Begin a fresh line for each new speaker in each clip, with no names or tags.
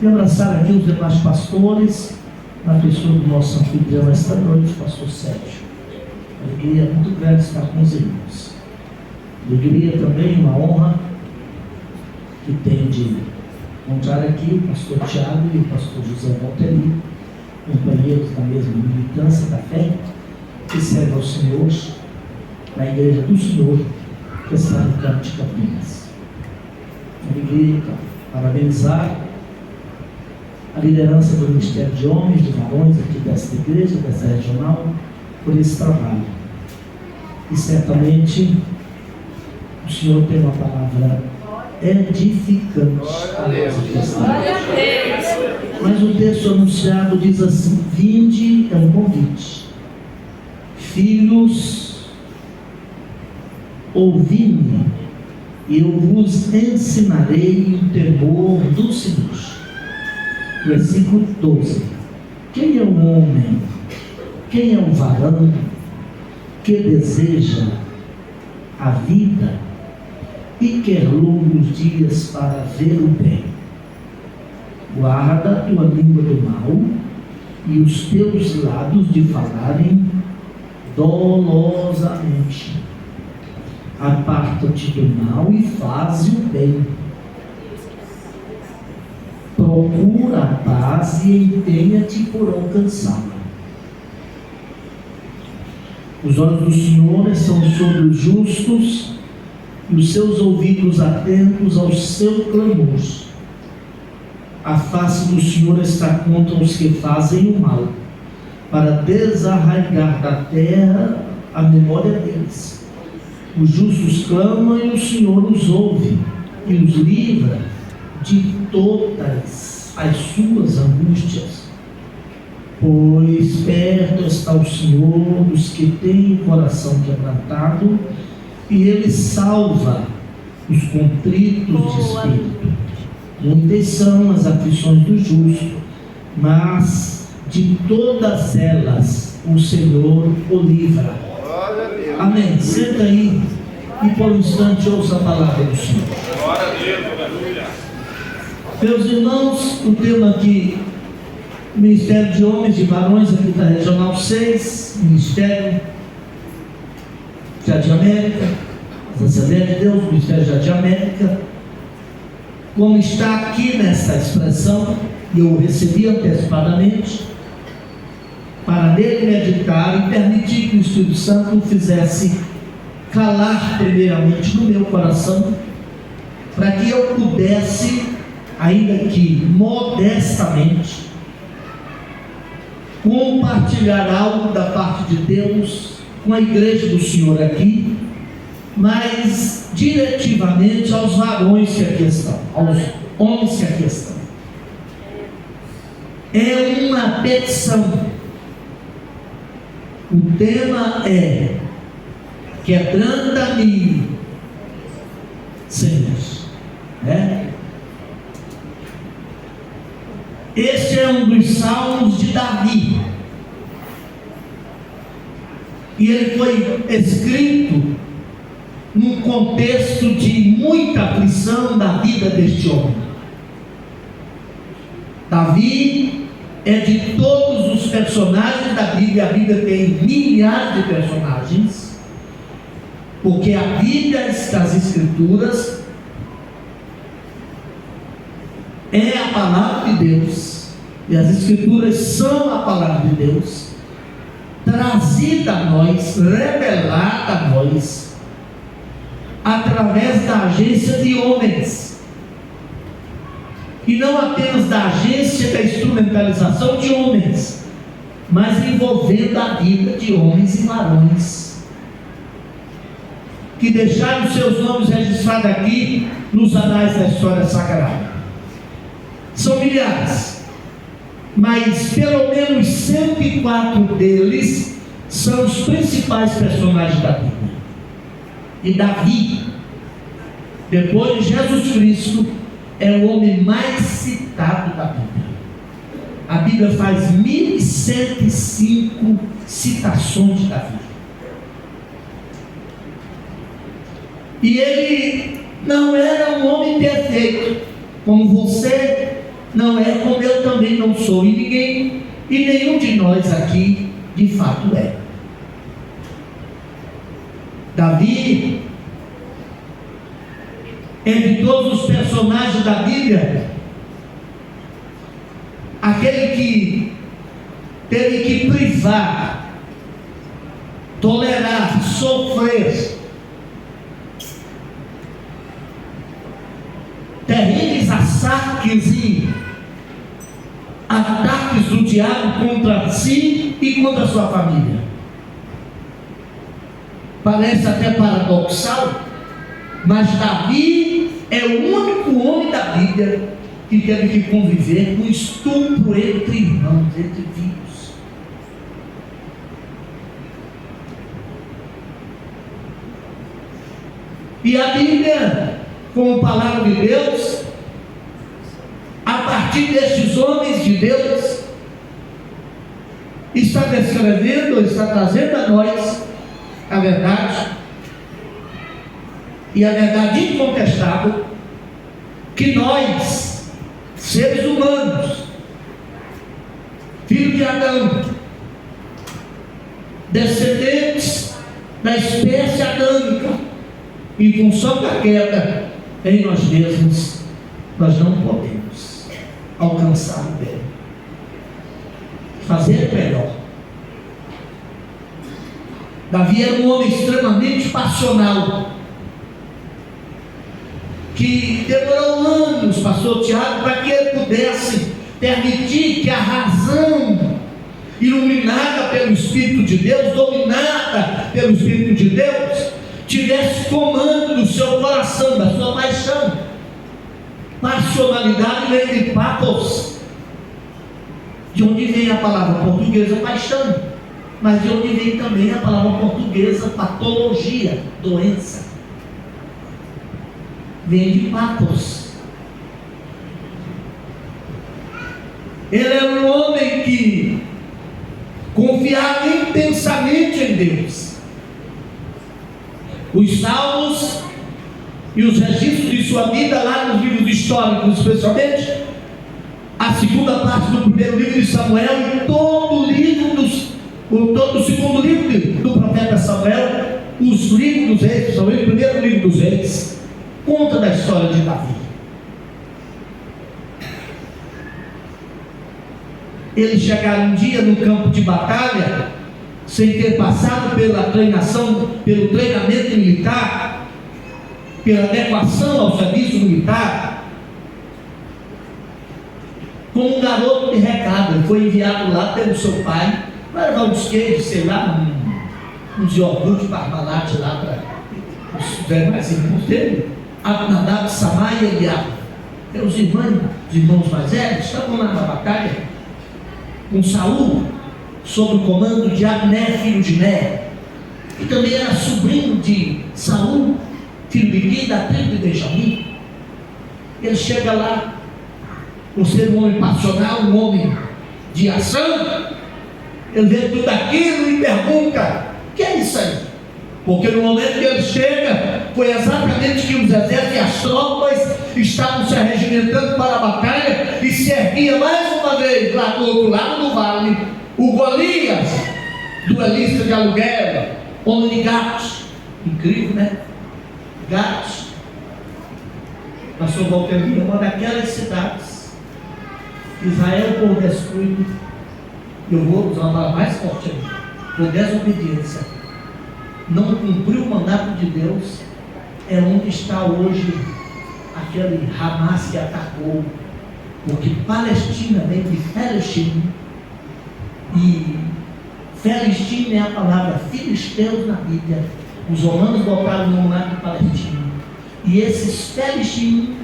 e abraçar aqui os demais pastores, na pessoa do nosso anfitrião esta noite, pastor Sérgio. Alegria muito grande estar com os irmãos. Alegria também, uma honra que tem de encontrar aqui o pastor Tiago e o pastor José Valteri, companheiros da mesma militância da fé, que servem ao Senhor na igreja do Senhor, que está no campo de Campinas. Alegria, parabenizar a liderança do Ministério de Homens, de Varões aqui desta igreja, dessa regional, por esse trabalho. E certamente o Senhor tem uma palavra edificante a nossa questão. Mas o texto anunciado diz assim: vinde, é um convite. Filhos, ouvi-me, e eu vos ensinarei o temor do Senhor. Versículo 12. Quem é o homem, quem é o varão que deseja a vida e quer longos dias para ver o bem? Guarda a tua língua do mal e os teus lábios de falarem dolosamente. Aparta-te do mal e faze o bem. Procura a paz e empenha-te por alcançá-la. Os olhos do Senhor estão sobre os justos e os seus ouvidos atentos ao seu clamor. A face do Senhor está contra os que fazem o mal, para desarraigar da terra a memória deles. Os justos clamam e o Senhor os ouve e os livra de todas as suas angústias. Pois perto está o Senhor dos que têm o coração quebrantado, e Ele salva os contritos de espírito. Muitas são as aflições do justo, mas de todas elas o Senhor o livra. Amém. Senta aí e por um instante ouça a palavra do Senhor.
Glória a Deus, aleluia.
Meus irmãos, o tema aqui, Ministério de Homens e Varões aqui da Regional 6, Ministério Jardim América, Assembleia de Deus, Ministério Jardim América. Como está aqui nessa expressão, eu recebi antecipadamente, para nele meditar e permitir que o Espírito Santo o fizesse calar primeiramente no meu coração, para que eu pudesse, ainda que modestamente, compartilhar algo da parte de Deus com a igreja do Senhor aqui, mas diretivamente aos varões que aqui estão, aos homens que aqui estão. É uma petição. O tema é: quebranta-me, Senhor. Este é um dos salmos de Davi, e ele foi escrito num contexto de muita aflição da vida deste homem. Davi é de todos os personagens da Bíblia. A Bíblia tem milhares de personagens, porque a Bíblia, as Escrituras, é a palavra de Deus, e as Escrituras são a palavra de Deus, trazida a nós, revelada a nós, através da agência de homens, e não apenas da agência da instrumentalização de homens, mas envolvendo a vida de homens e varões, que deixaram seus nomes registrados aqui nos anais da história sagrada. São milhares, mas pelo menos 104 deles são os principais personagens da Bíblia. E Davi, depois de Jesus Cristo, é o homem mais citado da Bíblia. A Bíblia faz 1105 citações de Davi. E ele não era um homem perfeito, como você não é como eu também não sou, e nenhum de nós aqui de fato é. Davi, entre todos os personagens da Bíblia, aquele que teve que privar, tolerar, sofrer terríveis ataques e ataques do diabo contra si e contra a sua família. Parece até paradoxal, mas Davi é o único homem da Bíblia que teve que conviver com estupro entre irmãos, entre filhos. E a Bíblia, como palavra de Deus, a partir destes homens de Deus, está descrevendo, está trazendo a nós a verdade, e a verdade incontestável, que nós, seres humanos, filhos de Adão, descendentes da espécie adâmica, em função da queda em nós mesmos, nós não podemos alcançar o bem, fazer melhor. Davi era um homem extremamente passional, que demorou anos, pastor Tiago, para que ele pudesse permitir que a razão, iluminada pelo Espírito de Deus, dominada pelo Espírito de Deus, tivesse comando do seu coração, da sua paixão. Passionalidade vem de pathos, de onde vem a palavra portuguesa paixão, mas de onde vem também a palavra portuguesa patologia, doença. Vem de pathos. Ele era um homem que confiava intensamente em Deus. Os salmos e os registros de sua vida lá nos livros históricos, especialmente a segunda parte do primeiro livro de Samuel e todo o segundo livro do profeta Samuel, os livros dos reis, principalmente o primeiro livro dos reis, conta da história de Davi. Ele chegaram um dia no campo de batalha, sem ter passado pela treinação, pelo treinamento militar, pela adequação ao serviço militar, como um garoto de recado. Ele foi enviado lá pelo seu pai para levar uns queijos, sei lá, uns iogurtes para Parmalat lá para os demais irmãos dele, Abinadab, Samá e Eliabe. Os irmãos mais velhos, estavam lá na batalha com Saul, sob o comando de Abner, filho de Ner, que também era sobrinho de Saul, filho de Gui, da tribo de Benjamim. Ele chega lá, por ser um homem passional, um homem de ação, ele vê tudo aquilo e pergunta: o que é isso aí? Porque no momento que ele chega, foi exatamente que os exércitos e as tropas estavam se arregimentando para a batalha, e se erguia mais uma vez lá do outro lado do vale o Golias, duelista de aluguel, homem de Gatos. Incrível, né? Gatos. Pastor Walter é uma daquelas cidades que Israel, por descuido, eu vou usar uma palavra mais forte ainda, por desobediência, não cumpriu o mandato de Deus, é onde está hoje aquele Hamas que atacou, porque Palestina vem de Palestina, e Palestina é a palavra filisteus na Bíblia. Os romanos botaram no nome de Palestina, e esses palestinos,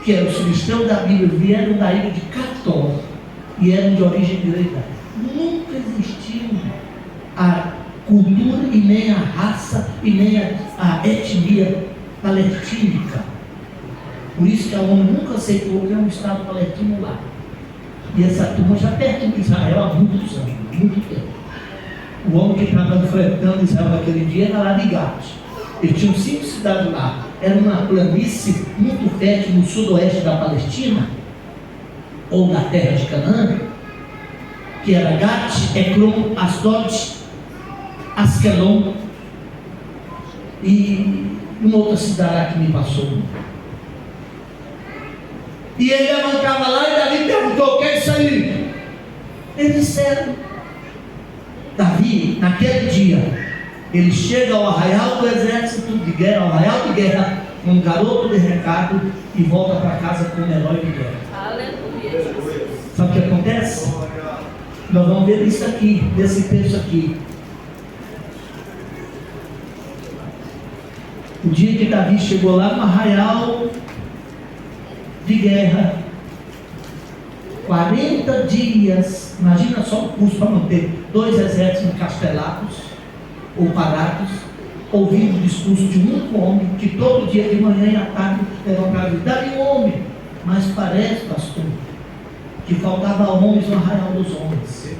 que eram os filisteus da Bíblia, vieram da ilha de Cator e eram de origem grega. Nunca existiu a cultura e nem a raça e nem a etnia palestínica. Por isso que a ONU nunca aceitou que é um estado palestino lá. E essa turma já perto de Israel há muitos anos, muito tempo. O homem que estava enfrentando Israel naquele dia era lá de Gatos. Eles tinham 5 cidades lá. Era uma planície muito fértil no sudoeste da Palestina. ou na terra de Canaã, que era Gate, Ecrom, Asdod, Askelon e uma outra cidade lá que me passou. E ele levantava lá e Davi perguntou: o que é isso aí? Eles disseram. Davi, naquele dia, ele chega ao arraial do exército de guerra, ao arraial de guerra, com um garoto de recado, e volta para casa como herói de guerra.
Aleluia.
Sabe o que acontece? Nós vamos ver isso aqui, nesse texto aqui. O dia que Davi chegou lá no arraial de guerra, 40 dias, imagina só o custo para manter 2 exércitos encastelados ou parados, ouvindo o discurso de um único homem, que todo dia de manhã e à tarde levantava e dizia: Davi, homem. Mas parece, pastor, que faltava homens no arraial dos homens.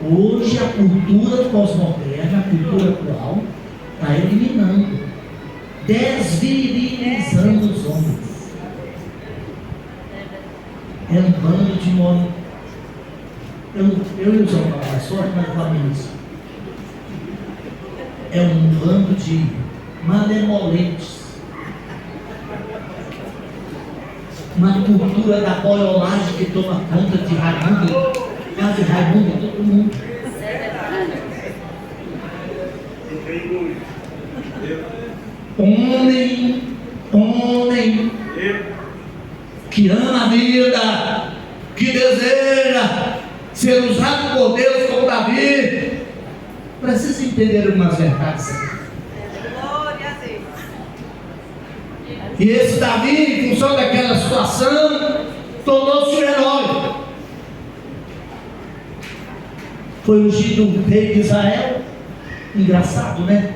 Hoje a cultura pós-moderna, a cultura atual, está eliminando, desvirilizando os homens. É um bando de homens. Eu e os homens, mas só que nós falamos isso. É um bando de malemolentes. Uma cultura da boiolagem que toma conta de Raimundo, de Raimundo, todo mundo. Homem que ama a vida, que deseja ser usado por Deus como Davi, precisa entender umas verdades aqui. E esse Davi, em função daquela situação, tornou-se um herói. Foi ungido rei de Israel. Engraçado, né?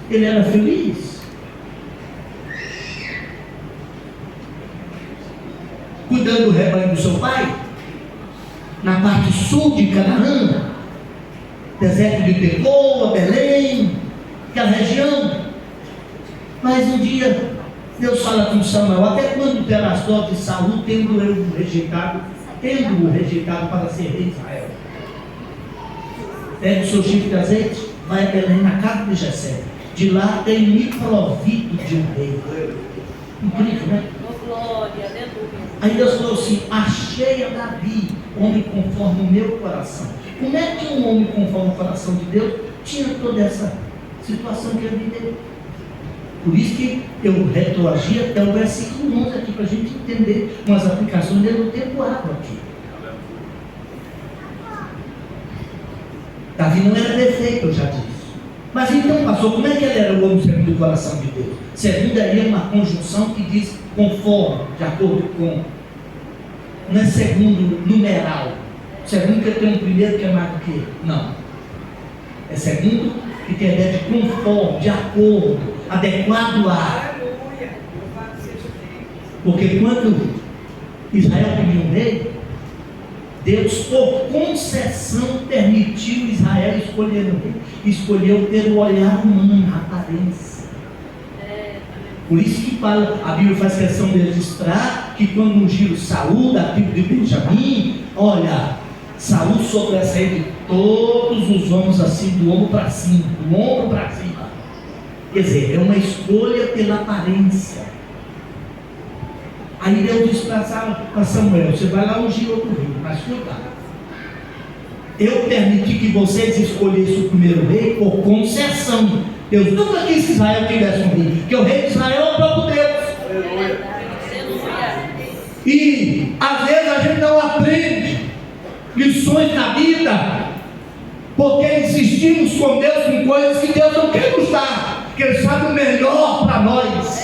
Ele era feliz, cuidando do rebanho do seu pai, na parte sul de Canaã, deserto de Tecoa, Belém, aquela região. Mas um dia Deus fala com Samuel: até quando terás dó de Saul, tendo o rejeitado para ser rei de Israel? Pega o seu chifre de azeite, vai a Belém, na casa de Jessé. De lá tem me provido de um rei. Incrível, né?
Glória, aleluia.
Aí Deus falou assim: achei a Davi, homem conforme o meu coração. Como é que um homem conforme o coração de Deus tinha toda essa situação que ele viveu? Por isso que eu retroagi até o versículo 11 aqui, para a gente entender umas aplicações dele no tempo hábil aqui. Davi não era defeito, eu já disse. Mas então, pastor, como é que ele era o homem segundo o coração de Deus? Segundo aí é uma conjunção que diz conforme, de acordo com. Não é segundo numeral. Segundo que tem um primeiro que é mais do que ele. Não. É segundo que tem a ideia de conforme, de acordo, adequado a. Porque quando Israel pediu um rei, Deus, por concessão, permitiu Israel escolher um rei. Escolheu ter o olhar humano, a aparência. Por isso que a Bíblia faz questão de registrar que quando ungiram Saul, da tribo de Benjamim, olha, Saul sobressaía de todos os homens assim, do ombro para cima, do ombro para cima. Quer dizer, é uma escolha pela aparência. Aí Deus disse para Samuel: você vai lá ungir outro rei, mas cuidado. Eu permiti que vocês escolhessem o primeiro rei por concessão. Deus nunca quis que Israel tivesse um rei, porque o rei de Israel é o próprio Deus. E às vezes a gente não aprende lições na vida porque insistimos com Deus em coisas que Deus não quer nos dar, porque Ele sabe o melhor para nós.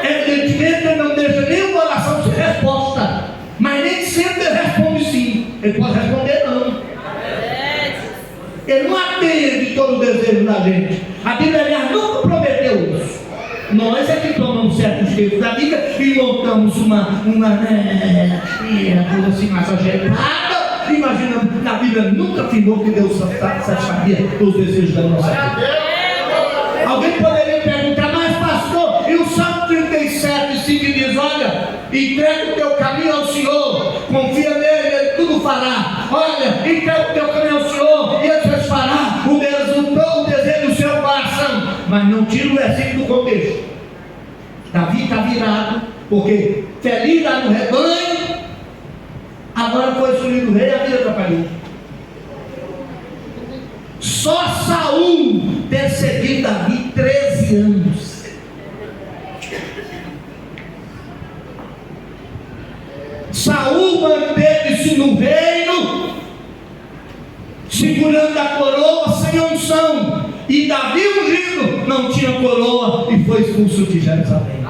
Evidentemente Ele não deixa nenhuma oração sem resposta, mas nem sempre Ele responde sim. Ele pode responder não. Ele não atende todo o desejo da gente. A Bíblia, aliás, nunca prometeu isso. Nós é que tomamos certos textos da Bíblia e montamos uma coisa assim mais ajeitada. Imagina, na Bíblia nunca afirmou que Deus satisfaria os desejos da nossa vida. Alguém poderia perguntar: mas pastor, e o Salmo 37, 5 diz: olha, entrega o teu caminho ao Senhor, confia nele, ele tudo fará. Olha, entrega o teu caminho ao Senhor e ele satisfará o desejo do seu coração. Mas não tira o versículo do contexto. Davi está virado, porque feliz lá no rebanho, agora foi escolhido o rei, a vida atrapalhou. Só Saul perseguiu Davi 13 anos. Saul manteve-se no reino, segurando a coroa sem unção. E Davi ungido não tinha coroa e foi expulso de Jerusalém.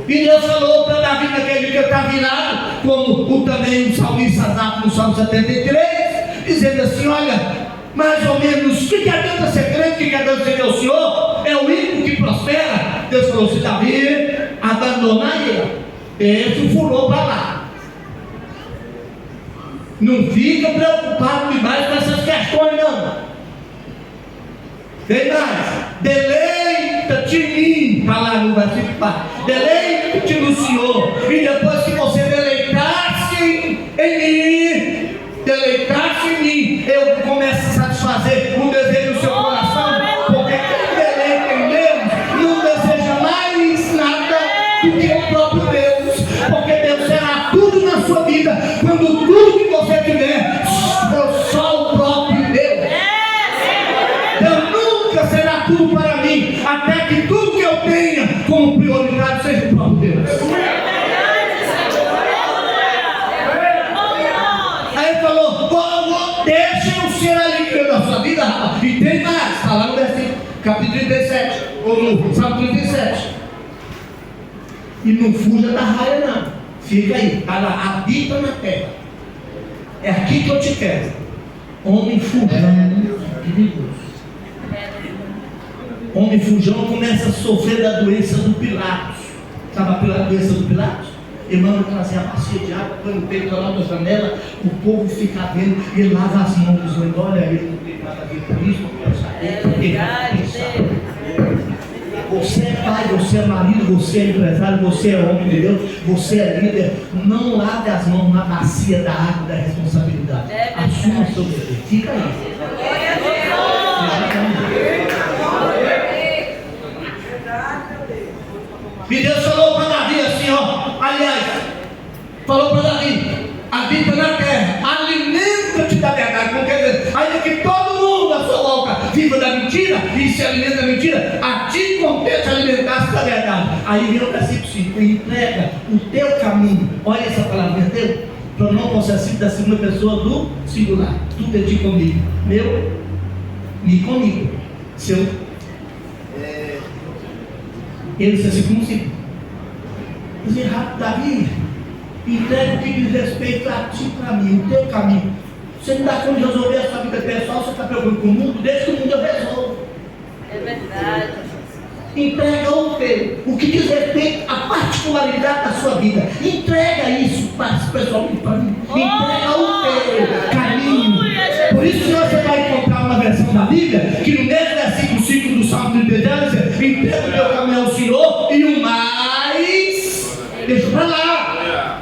E Deus falou para Davi naquele dia está virado, como também o salmista Asaf no Salmo 73, dizendo assim: olha, mais ou menos, o que adianta ser crente, o que adianta ser o Senhor? É o ímpio que prospera. Deus falou: se Davi abandonar ele furou para lá. Não fica preocupado demais com essas questões, não. Tem mais, deleita-te em mim, está lá no versículo 4, deleita-te no Senhor, e depois que você deleitasse em mim, eu começo a satisfazer o desejo do seu coração, porque quem deleita em Deus não deseja mais nada do que o próprio Deus, porque Deus será tudo na sua vida, quando tudo que você tiver for só o próprio Deus. Será tudo para mim, até que tudo que eu tenha como prioridade seja o próprio Deus. Aí ele falou: deixa eu ser a alegria da sua vida, rapaz. E tem mais, está lá no versículo, capítulo 37, ou no Salmo 37. E não fuja da raia, não. Fica aí, está lá, habita na terra. É aqui que eu te quero. Homem fujão, perigoso. Homem fujão começa a sofrer da doença do Pilatos. Sabe a doença do Pilatos? Emmanuel trazia a bacia de água, põe no peito lá da janela, o povo fica vendo, e ele lava as mãos, dizendo: olha, ele não tem nada a ver com isso, não quero saber. Você é pai, você é marido, você é empresário, você é homem de Deus, você é líder. Não lave as mãos na bacia da água da responsabilidade. Assuma o seu dever. Fica aí. E Deus falou para Davi assim, falou para Davi: habita na terra, alimenta-te da verdade. Não quer dizer, ainda que todo mundo à sua volta viva da mentira e se alimenta da mentira, a ti compete alimentar-se da verdade. Aí vem o versículo 5: entrega o teu caminho. Olha essa palavra, teu, pronome possessivo da segunda pessoa do singular. Tudo é de comigo, meu, me comigo, seu. Ele disse assim: como se dizer rápido, Davi, entrega o que diz respeito a ti, para mim, o teu caminho. Você não dá conta de resolver a sua vida pessoal, você está preocupado com o mundo, deixa que o mundo eu resolvo.
É verdade.
Entrega o teu, o que diz respeito à particularidade da sua vida. Entrega isso pessoalmente para mim. Entrega o teu caminho. Por isso, você vai encontrar uma versão da Bíblia que no mesmo versículo 5 do Salmo 33 diz: entrega o teu caminho ao Senhor, e o mais, deixa para lá.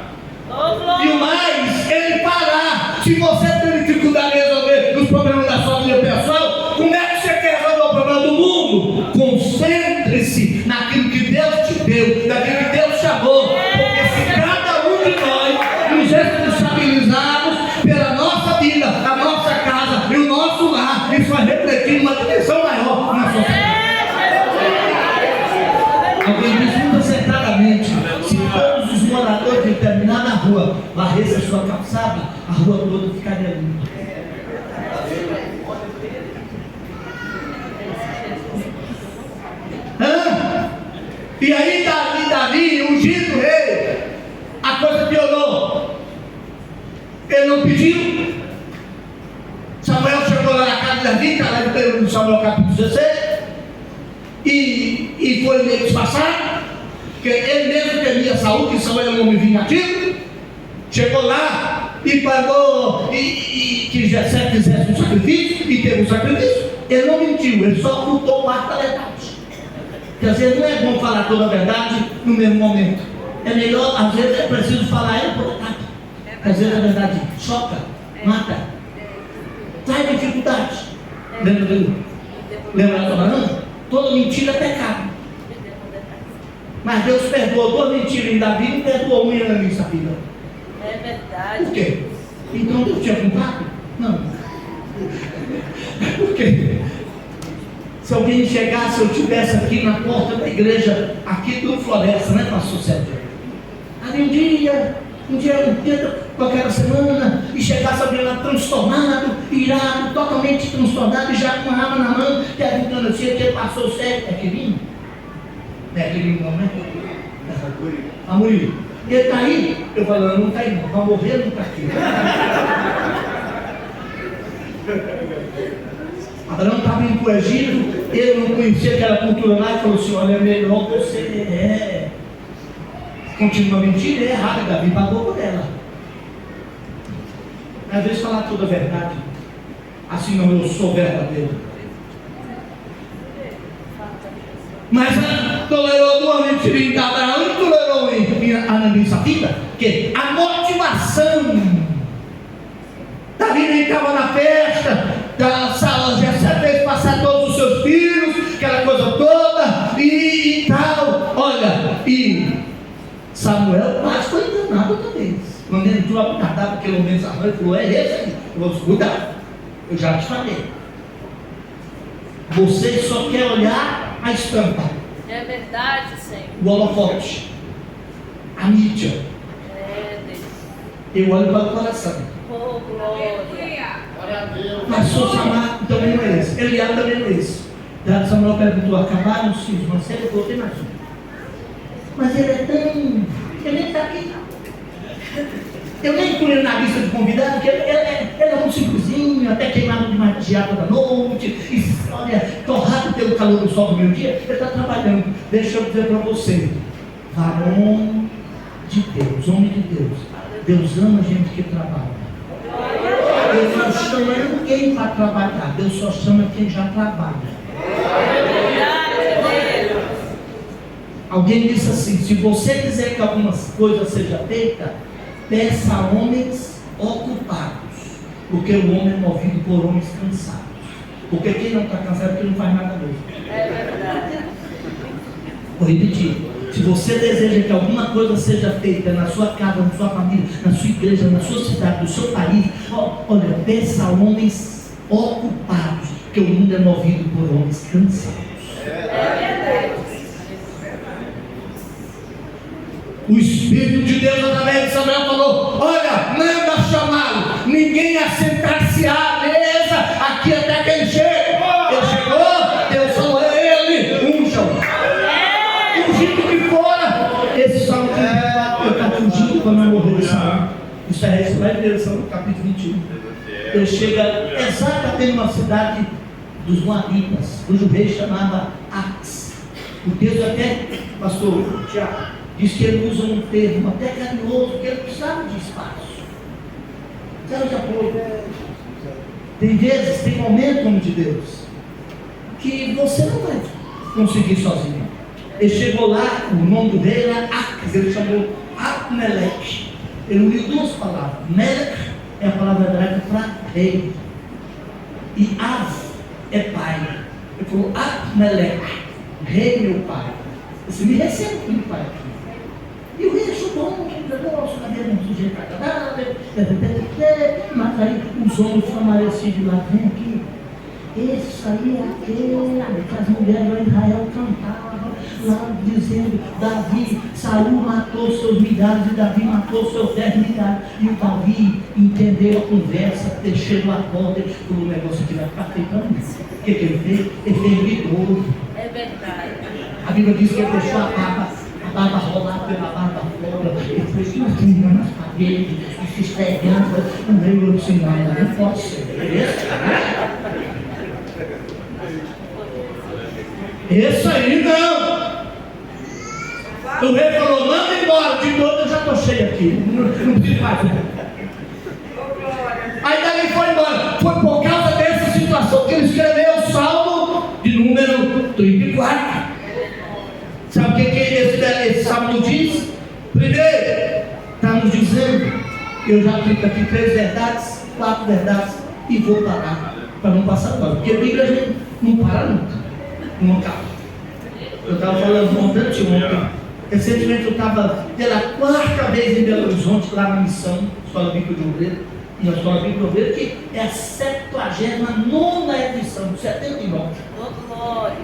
E o mais, ele fará. Se você tem dificuldade de resolver os problemas da sua vida pessoal, como é que você quer resolver o problema do mundo? Concentre-se naquilo que Deus te deu, naquilo que Deus chamou. Porque se cada um de nós nos responsabilizarmos pela nossa vida, a nossa casa e o nosso lar, isso vai refletir uma dimensão maior na sociedade. Alguém diz muito acertadamente: se todos os moradores de determinada rua varressem a sua calçada, a rua toda ficaria limpa. E aí Davi, ungido rei, a coisa piorou. Ele não pediu. Samuel chegou lá na casa de Davi, está lá no Samuel capítulo 16, e foi meio disfarçado, porque ele mesmo temia Saul, que Saul era um homem vingativo. Chegou lá e pagou, e que Jessé fizesse um sacrifício, e teve um sacrifício. Ele não mentiu, ele só ocultou parte da verdade. Porque às vezes não é bom falar toda a verdade no mesmo momento. É melhor, às vezes é preciso falar ela por etapa. Às vezes a verdade choca, mata, traz dificuldade. Lembra da tua falando? Toda mentira é pecado. Mas Deus perdoou duas mentiras em Davi e não perdoou uma em Ananias e Safira.
É verdade.
Por quê? Então Deus tinha comprado? Não. Por quê? Se alguém chegasse, eu estivesse aqui na porta da igreja, aqui do Floresta, né, pastor Sérgio? Ali um dia qualquer semana, e chegasse alguém lá transtornado, irado, totalmente transtornado, e já com uma arma na mão, perguntando assim, que ele passou o Sérgio, é Quirino? Não é Quirino não, né? É Murilo. Ele está aí? Eu falando, não está aí não, vai morrer, não está aqui. Abraão estava indo para o Egito, ele não conhecia aquela cultura lá, e falou assim, olha, é melhor você continua mentindo, é errado, Davi pagou por ela. Às vezes falar toda a verdade, assim não, eu sou verdadeiro. Mas tolerou duas mentirinhas de Abraão e tolerou em Ananias e Safira, que a motivação, Davi nem estava na festa, da sala já fez passar todos os seus filhos, aquela coisa toda, e tal, olha, e Samuel quase foi enganado também. Quando ele entrou a cardápio, pelo menos a mãe falou, é esse aí, eu vou cuidar, eu já te falei. Você só quer olhar a estampa.
É verdade, Senhor.
O holofote, a mídia.
É Deus.
Eu olho para o coração.
Oh, glória.
Glória a Deus.
Mas sou Samar também não é esse. Eliab também não é esse. Dado Samuel perguntou, acabaram os filhos, mas ele falou, tem mais um. Mas ele é tão... ele nem está aqui. Eu nem incluí na lista de convidados, porque ele é um simplesinho, até queimado demais de água da noite, e olha, torrado pelo calor do sol do meio-dia, ele está trabalhando. Deixa eu dizer para você, varão de Deus, homem de Deus, Deus ama a gente que trabalha. Deus não chama ninguém para trabalhar, Deus só chama quem já trabalha. Alguém disse assim, se você quiser que algumas coisas sejam feitas, peça a homens ocupados, porque o homem é movido por homens cansados. Porque quem não está cansado é porque não faz nada mesmo.
É verdade.
Vou repetir, se você deseja que alguma coisa seja feita na sua casa, na sua família, na sua igreja, na sua cidade, no seu país, olha, peça a homens ocupados, porque o mundo é movido por homens cansados. O Espírito de Deus através de Samuel falou, olha, manda chamá-lo, ninguém assentar-se à mesa aqui até que ele chegue. Ele chegou, Deus falou, ele, unjam. Ungido de fora. Esse salmo eu estou fugindo para não morrer de salmo. Isso vai ver, Salmo capítulo 21. Ele chega exatamente numa cidade dos Moabitas, cujo rei chamava Ax. O texto até, pastor Tiago, diz que ele usa um termo até carinhoso, que ele precisava de espaço, precisava de apoio. Tem vezes, tem momentos, homem de Deus, que você não vai conseguir sozinho. Ele chegou lá, o nome do rei era Ax, ele chamou Abmelech. Ele uniu duas palavras. Melech é a palavra hebraica para rei, e Av é pai. Ele falou, Abmelech, rei meu pai. Você me recebe como pai aqui. E o rei achou bom, nossa, cadê um sujeito agradável, mas aí os homens chamaram assim de lá, vem aqui. Esse aí é aquele que as mulheres lá em Israel cantavam, lá dizendo, Davi, Saul matou seus milhares e Davi matou seus 10 milhares. E o Davi entendeu a conversa, chegou a corda, ele falou, o negócio aqui vai ficar feio para mim. O que ele fez? Ele fez rigor.
É verdade.
A Bíblia diz que ele deixou a barba rolar pela barba fora, ele foi escrevendo nas paredes, e se esfregando, no meio do sinal, não pode ser. Esse aí não. O rei falou, manda embora, de novo eu já estou cheio aqui, não preciso mais. Aí daí foi embora. Foi por causa dessa situação que ele escreveu o Salmo de número 34. Eu já aplico aqui 3 verdades, 4 verdades e vou parar, para não passar agora. Porque a Bíblia a gente não para nunca, não acaba. Eu estava falando ontem. Recentemente eu estava pela 4ª vez em Belo Horizonte, lá na missão, Escola Bíblica de Obreiro, e a Escola Bíblica de Obreiro, que é a 79ª edição, 79.
Oh, glória.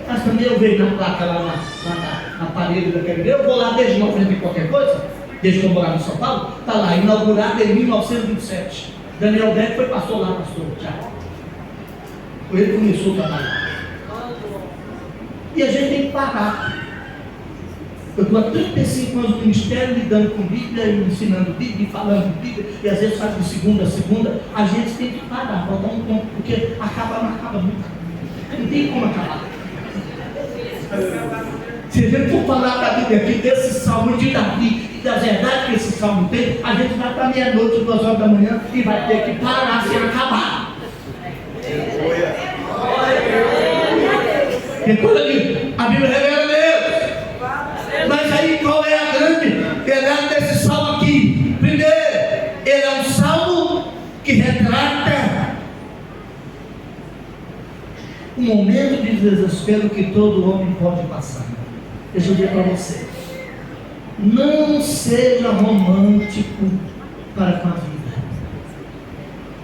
Mas também eu vejo na placa lá na parede daquele igreja, eu vou lá desde 90 e qualquer coisa, desde que eu morava em São Paulo, está lá, inaugurado em 1927. Daniel Beck foi pastor lá, pastor, já. Ele começou a trabalhar. E a gente tem que parar. Eu estou há 35 anos no ministério, lidando com Bíblia, ensinando Bíblia, falando Bíblia, e às vezes faz de segunda a segunda. A gente tem que parar, botar um ponto, porque não acaba nunca. Não tem como acabar. Se a gente for falar da Bíblia aqui, desse salmo de Davi, e das verdades que esse salmo tem, a gente vai para meia-noite, 2 horas da manhã, e vai ter que parar sem acabar. Porque quando a Bíblia revela Deus. Mas aí qual é a grande verdade desse salmo aqui? Primeiro, ele é um salmo que retrata um momento de desespero que todo homem pode passar. Deixa eu dizer para você, não seja romântico para com a vida.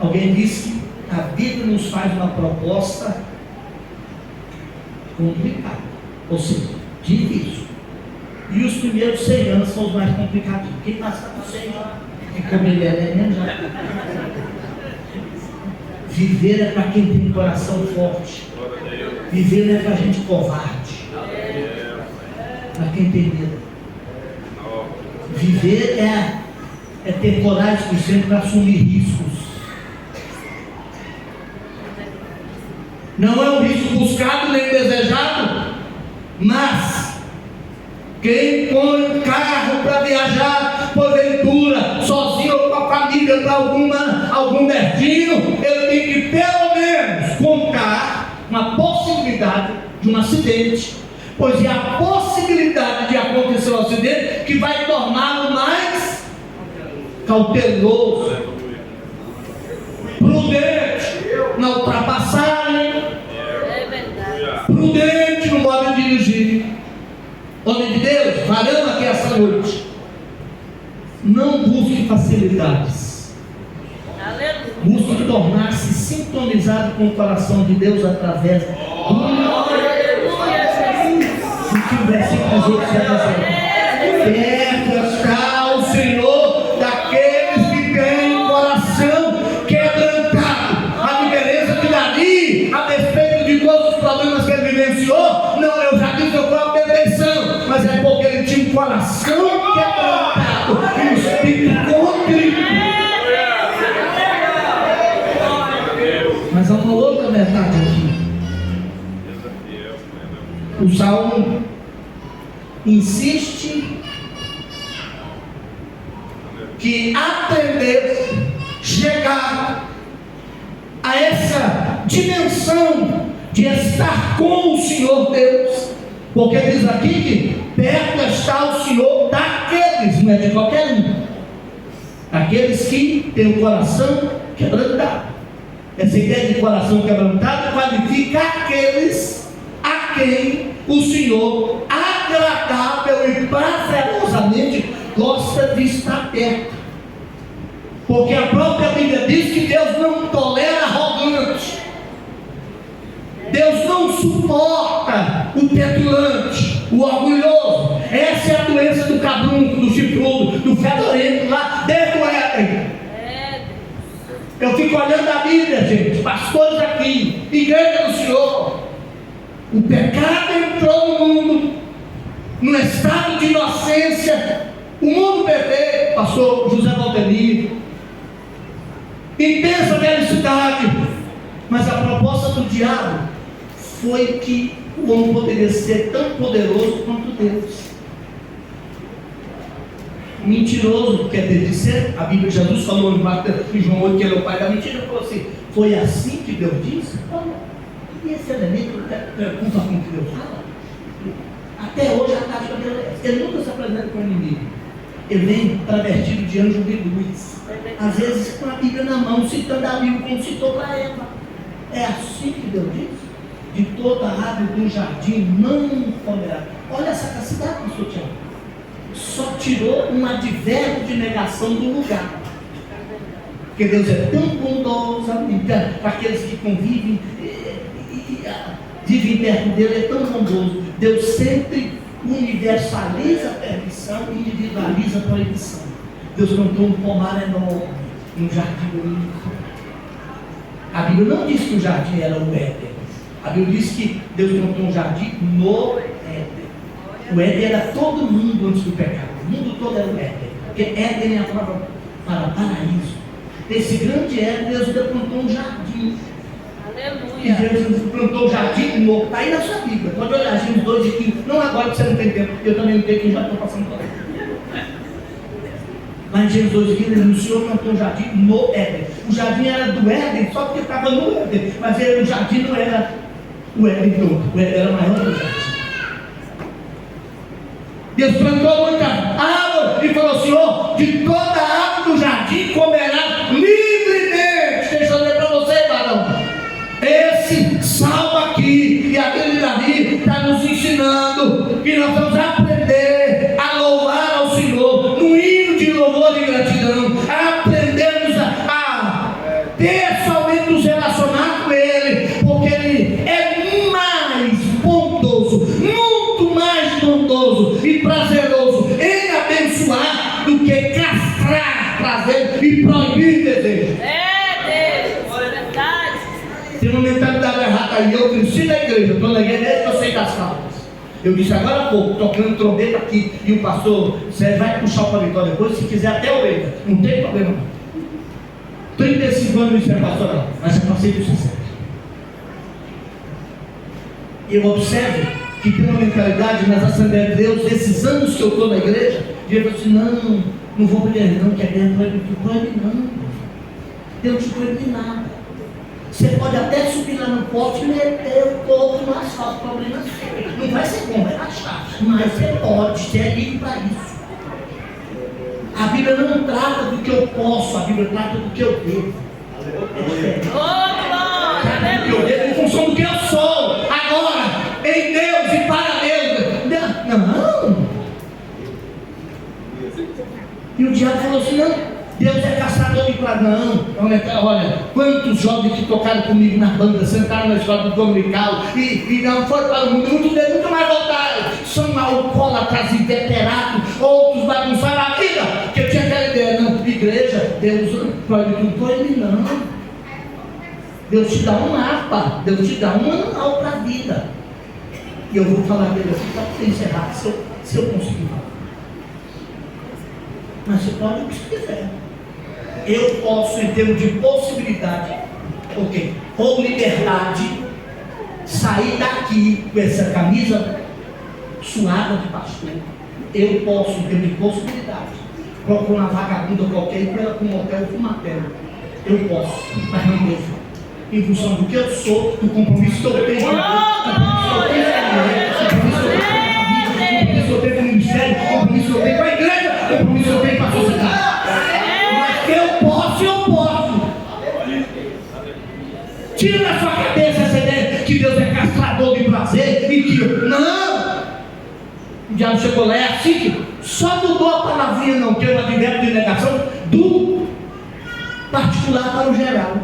Alguém disse que a Bíblia nos faz uma proposta complicada, ou seja, difícil. E os primeiros 100 anos são os mais complicados. Quem passa com 100 anos? E como ele é mesmo já. Viver é para quem tem coração forte. Viver não é para gente covarde. Para quem tem medo. Viver é ter coragem suficiente para assumir riscos. Não é um risco buscado nem desejado, mas quem põe um carro para viajar, porventura, sozinho ou com a família para algum destino, ele tem que pelo menos contar com a possibilidade de um acidente, pois é a possibilidade de acontecer um acidente que vai torná-lo mais cauteloso, prudente na ultrapassagem, prudente no modo de dirigir. Homem de Deus, varão aqui essa noite, não busque facilidades. Busque tornar-se sintonizado com o coração de Deus através do que o versículo 18 vai dizer. Perto está o Senhor daqueles que têm o coração quebrantado. A diferença de Davi, a despeito de todos os problemas que ele vivenciou, não, eu já disse, eu fui a perfeição, mas é porque ele tinha um coração quebrantado e um espírito contrito. Mas há uma outra verdade aqui. O Salmo insiste que aprender, chegar a essa dimensão de estar com o Senhor Deus, porque diz aqui que perto está o Senhor daqueles, não é de qualquer um, aqueles que têm o coração quebrantado. Essa ideia de coração quebrantado qualifica aqueles a quem o Senhor agradável e prazerosamente gosta de estar perto. Porque a própria Bíblia diz que Deus não tolera arrogante. Deus não suporta o petulante, o orgulhoso. Essa é a doença do cabrunco, do chifrudo, do fedorento lá desde o Éden. Eu fico olhando a Bíblia, gente, pastores aqui, igreja do Senhor. O pecado entrou no mundo, num estado de inocência, o mundo perfeito, pastor José Valdemir, intensa felicidade, mas a proposta do diabo foi que o homem poderia ser tão poderoso quanto Deus. Mentiroso, quer dizer, a Bíblia, Jesus falou em João 8 que ele é o pai da mentira, ele falou assim, foi assim que Deus disse? E esse elemento preocupa com o que Deus fala? Até hoje a tática dele é essa. Ele nunca se apresenta com o inimigo. Ele vem travestido de anjo de luz. Às vezes com a Bíblia na mão, citando a Bíblia como citou para Eva. É assim que Deus diz. De toda a árvore do jardim não comerá. Olha essa capacidade, pastor Tiago. Só tirou um advérbio de negação do lugar. Porque Deus é tão bondoso para aqueles que convivem vivem perto dele, é tão bondoso. Deus sempre universaliza a permissão e individualiza a proibição. Deus plantou um pomar enorme, um jardim bonito. A Bíblia não diz que o jardim era o Éden. A Bíblia diz que Deus plantou um jardim no Éden. O Éden era todo mundo antes do pecado. O mundo todo era o Éden. Porque Éden é a palavra para paraíso. Esse grande Éden, Deus plantou um jardim.
Aleluia.
E Jesus plantou um jardim novo. Está aí na sua Bíblia. Pode olhar, Gênesis 2:15. Não agora que você não tem tempo. Eu também não tenho, que já estou passando por aí. Mas em Gênesis 2:15, o Senhor plantou um jardim no Éden. O jardim era do Éden, só porque estava no Éden. Mas o jardim não era o Éden todo. O Éden era maior que o jardim. Deus plantou muita árvore e falou: Senhor, de toda a árvore do jardim comerá livremente. Deixa eu ler para você, varão. Esse salmo aqui, e a Bíblia de Davi está nos ensinando que nós vamos aprender a louvar ao Senhor no hino de louvor e gratidão. Aprendemos a pessoalmente nos relacionar com Ele, porque Ele é mais bondoso, muito mais bondoso e prazeroso em abençoar do que castrar prazer e proibir desejo. Tem uma mentalidade errada aí. Eu cresci na igreja, estou na igreja desde que eu sei das salvas. Eu disse agora há pouco, tocando trombeta aqui, e o pastor Sérgio vai puxar o paletó depois, se quiser até a orelha, não tem problema não. 35 anos isso é pastoral, mas eu passei por isso. Eu observo que tem uma mentalidade nas Assembleias de Deus, esses anos que eu estou na igreja, de eu assim, não vou para a igreja não, que a igreja não proíbe não. Deus não te proíbe nada. Você pode até subir lá no pote e meter o corpo no asfalto, problema seu. Não vai ser bom, vai achar. Mas você pode, você é livre para isso. A Bíblia não trata do que eu posso, a Bíblia trata do que eu devo. Trata do que eu devo em função do que eu sou. Agora, em Deus e para Deus. Não. E o diabo falou assim, não. Deus é caçador de praga. Não, olha, quantos jovens que tocaram comigo na banda, sentaram na escola do dominical e não foram para o mundo, muitos deles nunca mais voltaram. São alcoólatras inveterados, outros bagunçaram a vida, que eu tinha aquela ideia, não, igreja, Deus proíbe não. Deus te dá um mapa, Deus te dá um manual para a vida. E eu vou falar dele assim para encerrar, se eu conseguir falar. Mas você pode o que você quiser. Eu posso, em termos de possibilidade, ou liberdade, sair daqui com essa camisa suada de pastor. Eu posso, em termos de possibilidade, procurar uma vagabunda qualquer e ir para um hotel ou uma tela. Eu posso, mas não devo. Em função do que eu sou, do compromisso que eu tenho com o ministério, o compromisso que eu tenho com a igreja, o compromisso que eu tenho com a sociedade. Eu posso. Tira da sua cabeça essa ideia que Deus é caçador de prazer e que não. O diabo chegou lá, é assim que só mudou a palavrinha, não tem um advérbio de negação do particular para o geral.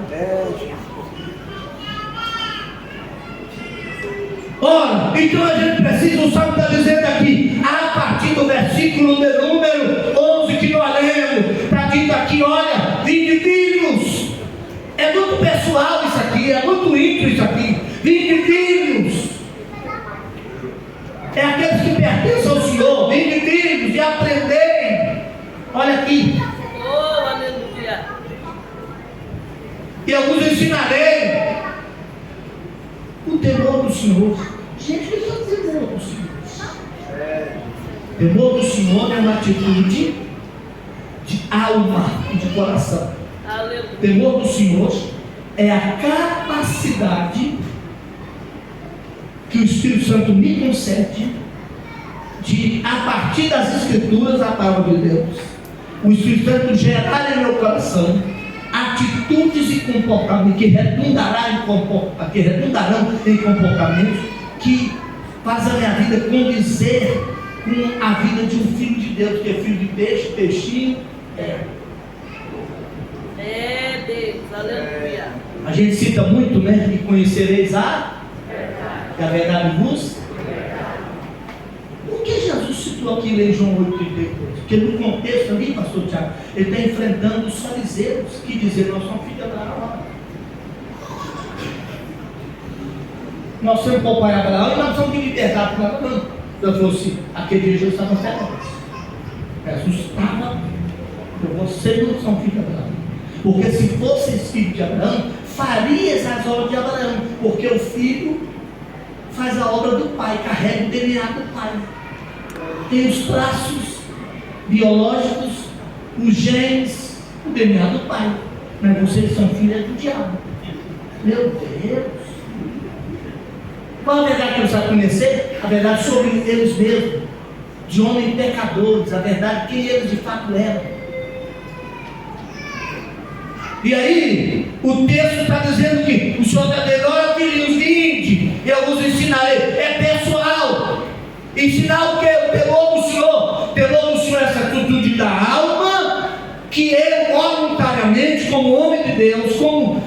Ora, então a gente precisa, o Salmo está dizendo aqui, a partir do versículo número 11 que nós lemos, está dito aqui, olha, vinde filhos. É muito pessoal isso aqui, é muito íntimo isso aqui. Vinde filhos. É aqueles que pertencem ao Senhor, vinde filhos e aprendei. Olha aqui.
Oh, aleluia.
E eu vos ensinarei o temor do Senhor. Gente, o que é o temor do Senhor? Temor do Senhor é uma atitude de alma e de coração.
Aleluia.
Temor do Senhor é a capacidade que o Espírito Santo me concede de, a partir das Escrituras, a palavra de Deus, o Espírito Santo gerar em meu coração atitudes e comportamentos que redundarão em comportamentos que fazem a minha vida condizer com a vida de um filho de Deus, que é filho de peixe, peixinho.
É Deus, aleluia.
A gente cita muito, né? E conhecereis a verdade vos. Por que Jesus citou aqui em João 8,32? Porque no contexto ali, pastor Tiago, ele está enfrentando os fariseus que diziam: nós somos filhos de Abraão. Nós somos o pai Abraão e nós somos de liberdade para Abraão. Eu falei assim: aquele dia Jesus estava feliz. Jesus estava, vocês não são filhos de Abraão. Porque se fosseis filhos de Abraão, farias as obras de Abraão. Porque o filho faz a obra do pai, carrega o DNA do pai. Tem os traços biológicos, os genes, o DNA do pai. Mas vocês são filhos do diabo. Meu Deus! Qual a verdade que eles sabem conhecer? A verdade sobre eles mesmos, de homens pecadores, a verdade quem eles de fato eram. E aí, o texto está dizendo que o Senhor está dizendo: olha, filhinhos, vinde, eu vos ensinarei. É pessoal. Ensinar o que? O temor do Senhor. O temor do Senhor é essa atitude da alma, que ele voluntariamente, como homem de Deus, como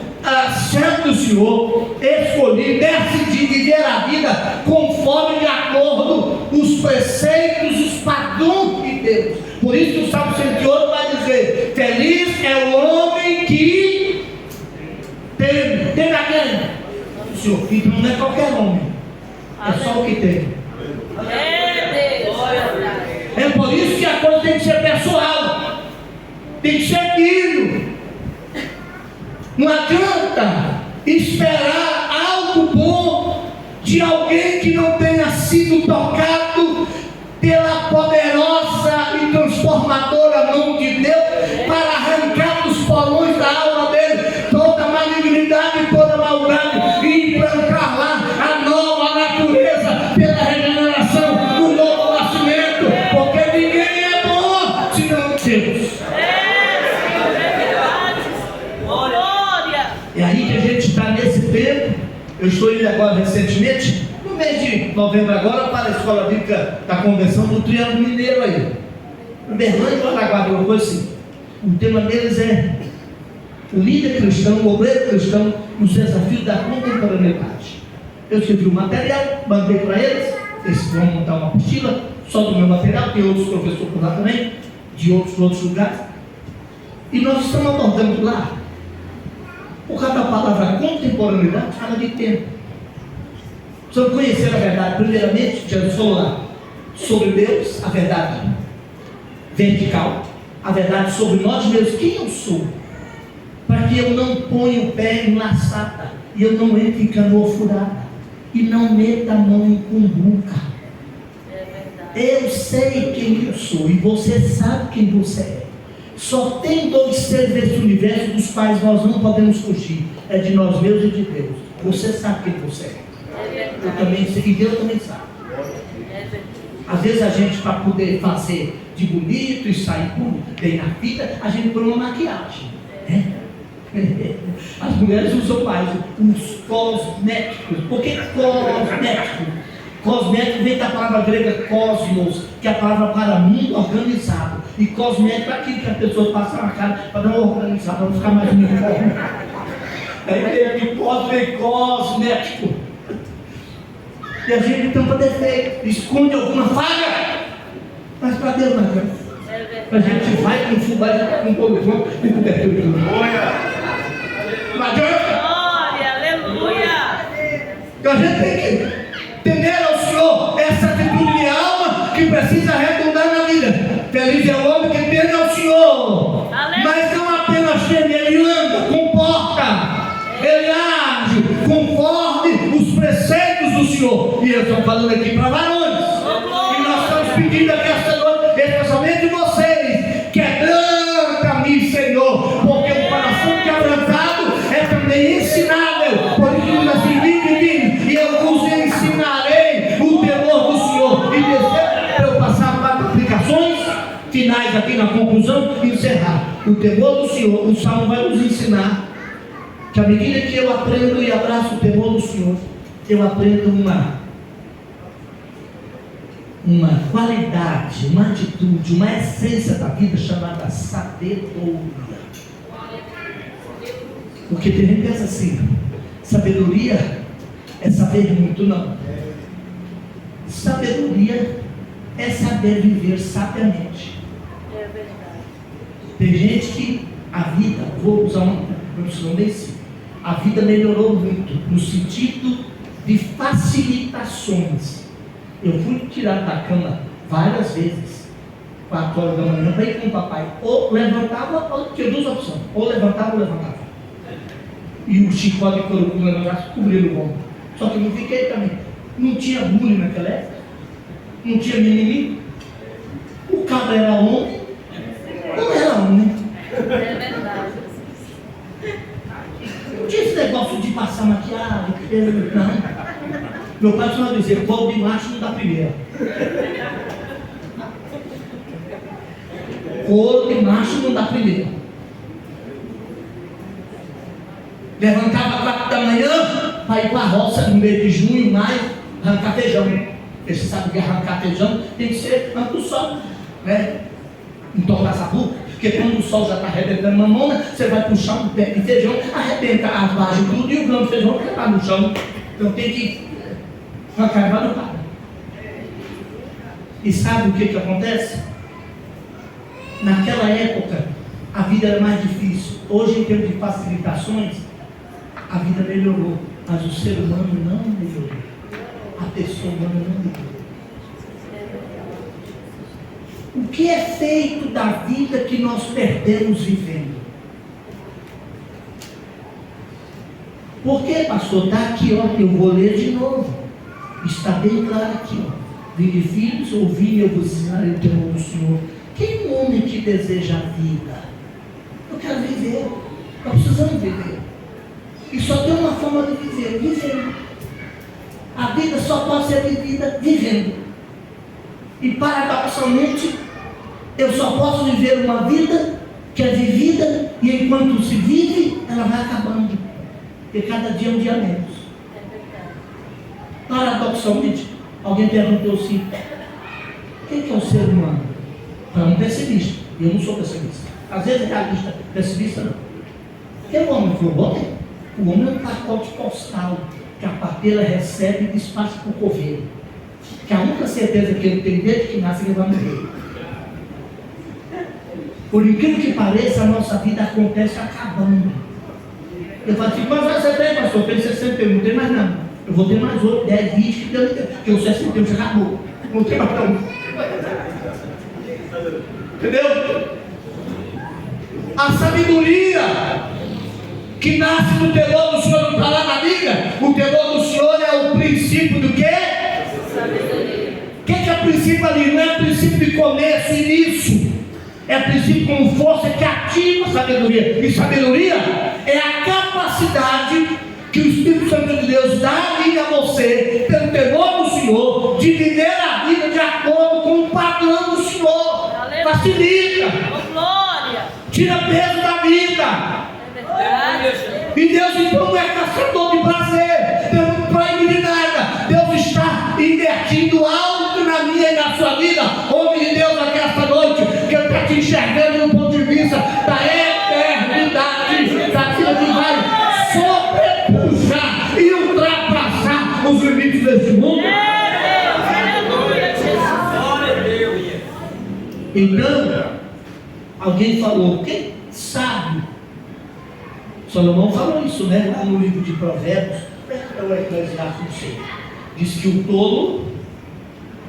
servo do Senhor, escolhi, decidi viver a vida conforme, de acordo, os preceitos, os padrões de Deus. Por isso que o Salmo 108 vai dizer: feliz é o homem que tem a quem? O Senhor. Então não é qualquer homem, é só o que tem.
É Deus,
É por isso que a coisa tem que ser pessoal, tem que ser filho. Não adianta esperar algo bom de alguém que não tenha sido tocado pela poderosa e transformadora mão de Deus para arrancar dos porões da alma dele toda malignidade e toda maldade e implantar lá a nova natureza pela regeneração do novo nascimento, porque ninguém é bom senão Deus. É aí que a gente está nesse tempo. Eu estou indo agora recentemente, no mês de novembro agora, para a Escola Bíblica da Convenção do Triângulo Mineiro aí. Berlândia ou Araguari, uma coisa assim. O tema deles é o líder cristão, o obreiro cristão, os desafios da contemporaneidade. Eu escrevi o material, mandei para eles vão montar uma apostila, só do meu material, tem outros professores por lá também, de outros lugares. E nós estamos abordando lá. Por causa da palavra contemporaneidade, fala de tempo. Precisamos conhecer a verdade. Primeiramente, Jesus falou lá sobre Deus, a verdade vertical, a verdade sobre nós mesmos, quem eu sou, para que eu não ponha o pé em laçada, e eu não entre em canoa furada, e não meta a mão em cumbuca. Eu sei quem eu sou, e você sabe quem você é. Só tem dois seres nesse universo dos quais nós não podemos fugir: é de nós mesmos e de Deus. Você sabe quem você é. Eu também sei, e Deus também sabe. Às vezes a gente, para poder fazer de bonito e sair bem na vida, a gente põe uma maquiagem, né? As mulheres usam mais os cosméticos. Por que cosmético? Cosmético vem da palavra grega cosmos, que é a palavra para mundo organizado. E cosmético é aquilo que a pessoa passa na cara para dar uma organizada, para não ficar mais uniforme. Aí tem cosmético. E a gente tampa defeito, esconde alguma falha, mas para Deus não adianta. A gente vai com fubá com polifone e com defeito. Não adianta.
Glória, aleluia.
Então a gente tem que temer ao Senhor essa atitude de alma que precisa redundar na vida. Feliz é o homem que teme ao Senhor, mas não apenas teme, ele anda, comporta, ele age conforme os preceitos do Senhor. E eu estou falando aqui para varões, e nós estamos pedindo aqui esta noite, especialmente vocês, quebranta-me, Senhor, porque o coração quebrantado é também ensinável. Por isso diz assim: vinde, e eu vos ensinarei o temor do Senhor. E desejo mais aqui na conclusão e encerrar. O temor do Senhor, o Salmo vai nos ensinar que à medida que eu aprendo e abraço o temor do Senhor, eu aprendo uma qualidade, uma atitude, uma essência da vida chamada sabedoria. Porque tem gente que pensa assim, sabedoria é saber muito, não. Sabedoria é saber viver sabiamente.
É verdade.
Tem gente que a vida, vou usar uma profissão desse, a vida melhorou muito no sentido de facilitações. Eu fui tirar da cama várias vezes, 4 horas da manhã, para ir com o papai. Ou levantava, ou tinha duas opções, ou levantava ou levantava. E o chicote de couro no meu braço cobriu o ombro. Só que eu não fiquei também. Não tinha bullying naquela época, não tinha mimimi. O cabra era homem, não era homem.
É verdade.
Não tinha esse negócio de passar maquiagem, não. Meu pai costuma dizer, couro de macho não dá primeira. Couro de macho não dá primeira. Levantava 4 da manhã para ir para a roça no mês de junho, maio, arrancar feijão. Porque você sabe que arrancar feijão tem que ser antes do sol, né? Entornar sabu, porque quando o sol já está arrebentando mamona, você vai puxar um pé de feijão, arrebenta as vagens tudo e o grão de feijão que está no chão. Então tem que arrancar e vai no cara. E sabe o que acontece? Naquela época a vida era mais difícil. Hoje, em termos de facilitações, a vida melhorou, mas o ser humano não melhorou. A pessoa humana não melhorou. O que é feito da vida que nós perdemos vivendo? Porque, pastor, está aqui, ó, eu vou ler de novo. Está bem claro aqui, ó. Vinde filhos, ouvi eu vos ensinarei o temor do Senhor. Quem é um homem que deseja a vida? Eu quero viver. Nós precisamos viver. E só tem uma forma de viver, vivendo. A vida só pode ser vivida vivendo. E paradoxalmente, eu só posso viver uma vida que é vivida, e enquanto se vive, ela vai acabando. Porque cada dia é um dia menos. Paradoxalmente, alguém perguntou assim: quem que é o ser humano? Para um pessimista. Eu não sou pessimista. Às vezes é realista, pessimista não. Quem é o homem? Foi o homem? O homem é um pacote postal que a parteira recebe e despacha para o coveiro. Que a única certeza que ele tem desde que nasce, ele vai morrer. Por incrível que pareça, a nossa vida acontece acabando. Eu falo assim: mas você tem, pastor? Eu tenho 61, não tem mais não. Eu vou ter mais 8, 10, 20, que Deus tem. Porque o 61 já acabou. Não tem mais não. Entendeu? A sabedoria que nasce do temor do Senhor, não está lá na Bíblia. O temor do Senhor é o princípio do quê? Sabedoria. O que é o princípio ali? Não é princípio de começo e início. É princípio com força que ativa a sabedoria. E sabedoria é a capacidade que o Espírito Santo de Deus dá a mim e a você, pelo temor do Senhor, de viver a vida de acordo com o padrão do Senhor.
Aleluia.
Facilita.
Oh, glória.
Tira peso da vida. E Deus então não é caçador de prazer. Deus não proíbe de nada. Deus está invertindo algo na minha e na sua vida. Homem de Deus, aqui esta noite, que eu estou te enxergando do ponto de vista da eternidade, daquilo que vai sobrepujar e ultrapassar os limites deste mundo. Então, alguém falou: quem sabe? Salomão falou isso, né? Lá no livro de Provérbios, é o Eclesiastes, não sei. Diz que o tolo,